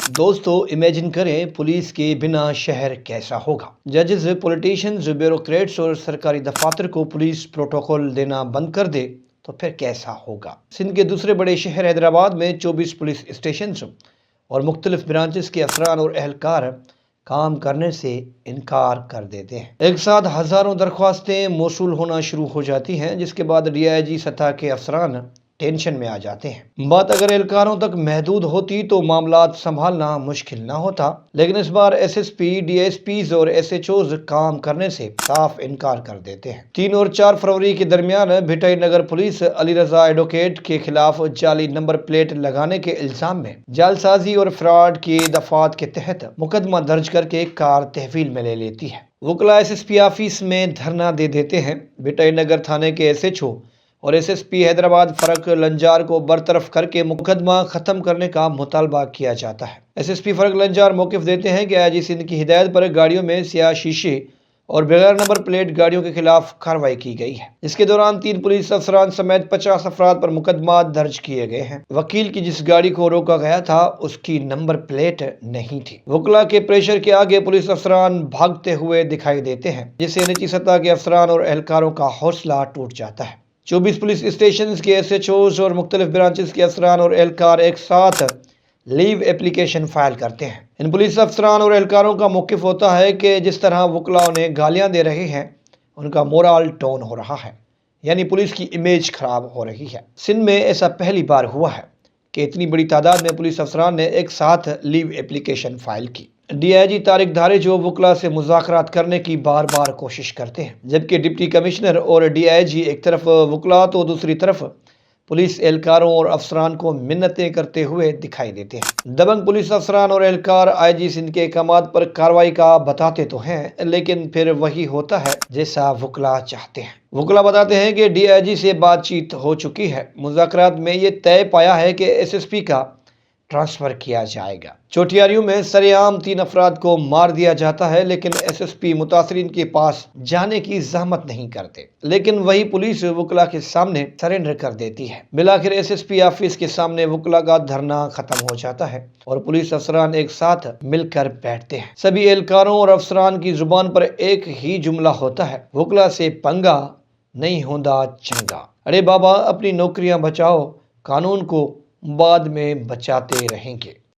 دوستو امیجن کریں پولیس کے بنا شہر کیسا ہوگا۔ ججز، پولیٹیشنز، بیوروکریٹس اور سرکاری دفاتر کو پولیس پروٹوکول دینا بند کر دے تو پھر کیسا ہوگا۔ سندھ کے دوسرے بڑے شہر حیدرآباد میں 24 پولیس اسٹیشنز اور مختلف برانچز کے افسران اور اہلکار کام کرنے سے انکار کر دیتے ہیں۔ ایک ساتھ ہزاروں درخواستیں موصول ہونا شروع ہو جاتی ہیں، جس کے بعد DIG سطح کے افسران ٹینشن میں آ جاتے ہیں۔ بات اگر اہلکاروں تک محدود ہوتی تو معاملات سنبھالنا مشکل نہ ہوتا، لیکن اس بار SSP، DSPs اور SHOs کام کرنے سے صاف انکار کر دیتے ہیں۔ 3 اور 4 فروری کے درمیان بھٹائی نگر پولیس علی رضا ایڈوکیٹ کے خلاف جعلی نمبر پلیٹ لگانے کے الزام میں جعل سازی اور فراڈ کی دفعات کے تحت مقدمہ درج کر کے کار تحویل میں لے لیتی ہے۔ وکلاء SSP آفس میں دھرنا دے دیتے ہیں۔ بھٹائی نگر تھانے کے SHO اور SSP حیدرآباد فرق لنجار کو برطرف کر کے مقدمہ ختم کرنے کا مطالبہ کیا جاتا ہے۔ SSP فرق لنجار موقف دیتے ہیں کہ IG سندھ کی ہدایت پر گاڑیوں میں سیاہ شیشے اور بغیر نمبر پلیٹ گاڑیوں کے خلاف کارروائی کی گئی ہے۔ اس کے دوران 3 پولیس افسران سمیت 50 افراد پر مقدمات درج کیے گئے ہیں۔ وکیل کی جس گاڑی کو روکا گیا تھا اس کی نمبر پلیٹ نہیں تھی۔ وکلاء کے پریشر کے آگے پولیس افسران بھاگتے ہوئے دکھائی دیتے ہیں، جس سے نچلی سطح کے افسران اور اہلکاروں کا حوصلہ ٹوٹ جاتا ہے۔ 24 پولیس اسٹیشنز کے SHOs اور مختلف برانچز کے افسران اور اہلکار ایک ساتھ لیو اپلیکیشن فائل کرتے ہیں۔ ان پولیس افسران اور اہلکاروں کا موقف ہوتا ہے کہ جس طرح وکلاء انہیں گالیاں دے رہے ہیں ان کا مورال ڈاؤن ہو رہا ہے، یعنی پولیس کی امیج خراب ہو رہی ہے۔ سندھ میں ایسا پہلی بار ہوا ہے کہ اتنی بڑی تعداد میں پولیس افسران نے ایک ساتھ لیو اپلیکیشن فائل کی۔ DIG طارق دھارے جو وکلاء سے مذاکرات کرنے کی بار بار کوشش کرتے ہیں، جبکہ ڈپٹی کمشنر اور DIG ایک طرف وکلاء تو دوسری طرف پولیس اہلکاروں اور افسران کو منتیں کرتے ہوئے دکھائی دیتے ہیں۔ دبنگ پولیس افسران اور اہلکار IG سندھ کے احکامات پر کارروائی کا بتاتے تو ہیں، لیکن پھر وہی ہوتا ہے جیسا وکلاء چاہتے ہیں۔ وکلاء بتاتے ہیں کہ DIG سے بات چیت ہو چکی ہے، مذاکرات میں یہ طے پایا ہے کہ SSP کا ٹرانسفر کیا جائے گا۔ چوٹیاریوں میں سرے عام 3 افراد کو مار دیا جاتا ہے، لیکن SSP متاثرین کے پاس جانے کی زحمت نہیں کرتے، لیکن وہی پولیس وکلاء کے سامنے سرنڈر کر دیتی ہے۔ بالآخر SSP آفس کے سامنے وکلاء کا دھرنا ختم ہو جاتا ہے اور پولیس افسران ایک ساتھ مل کر بیٹھتے ہیں۔ سبھی اہلکاروں اور افسران کی زبان پر ایک ہی جملہ ہوتا ہے: وکلاء سے پنگا نہیں ہوندا چنگا۔ ارے بابا، اپنی نوکریاں بچاؤ، قانون کو بعد میں بچاتے رہیں گے۔